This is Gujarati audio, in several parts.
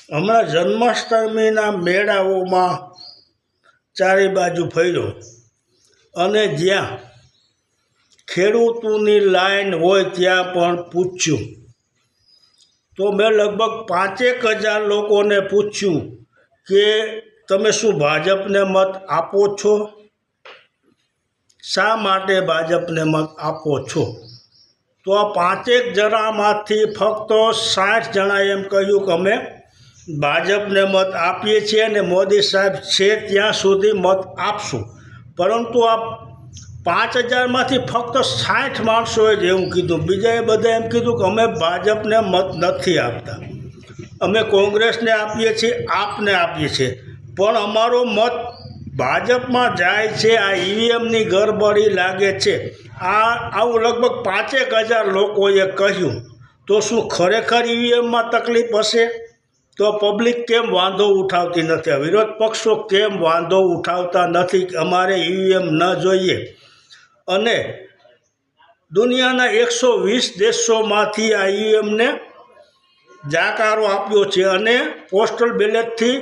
હમણાં જન્માષ્ટમીના મેળાઓમાં ચારે બાજુ ફર્યો અને જ્યાં ખેડૂતોની લાઈન હોય ત્યાં પણ પૂછ્યું તો મેં લગભગ 5,000 લોકોને પૂછ્યું કે તમે શું ભાજપને મત આપો છો? શા માટે ભાજપને મત આપો છો? તો આ 5 જણામાંથી ફક્ત 60 જણાએ એમ કહ્યું કે અમે ભાજપને મત આપીએ છીએ અને મોદી સાહેબ છે ત્યાં સુધી મત આપશું. પરંતુ આ 5,000માંથી ફક્ત 60 માણસોએ જ એવું કીધું. બીજાએ બધા એમ કીધું કે અમે ભાજપને મત નથી આપતા, અમે કોંગ્રેસને આપીએ છીએ, આપને આપીએ છીએ, પણ અમારો મત ભાજપમાં જાય છે. આ ઈવીએમની ગરબડી લાગે છે. આવું લગભગ 5,000 લોકોએ કહ્યું. તો શું ખરેખર ઈવીએમમાં તકલીફ હશે? તો પબ્લિક કેમ વાંધો ઉઠાવતી નથી? વિરોધ પક્ષો કેમ વાંધો ઉઠાવતા નથી કે અમારે ઈવીએમ ન જોઈએ? અને દુનિયાના 120 દેશોમાંથી આ ઈવીએમને જાકારો આપ્યો છે અને પોસ્ટલ બેલેટથી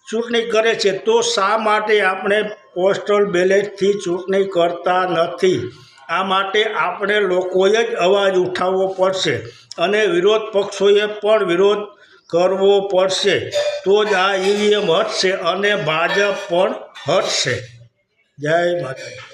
ચૂંટણી કરે છે. તો શા માટે આપણે પોસ્ટલ બેલેટથી ચૂંટણી કરતા નથી? આ માટે આપણે લોકોએ જ અવાજ ઉઠાવવો પડશે અને વિરોધ પક્ષોએ પણ વિરોધ કરવો પડશે. તો જ આ ઈવીએમ હટશે અને ભાજપ પણ હટશે. જય માતાજી.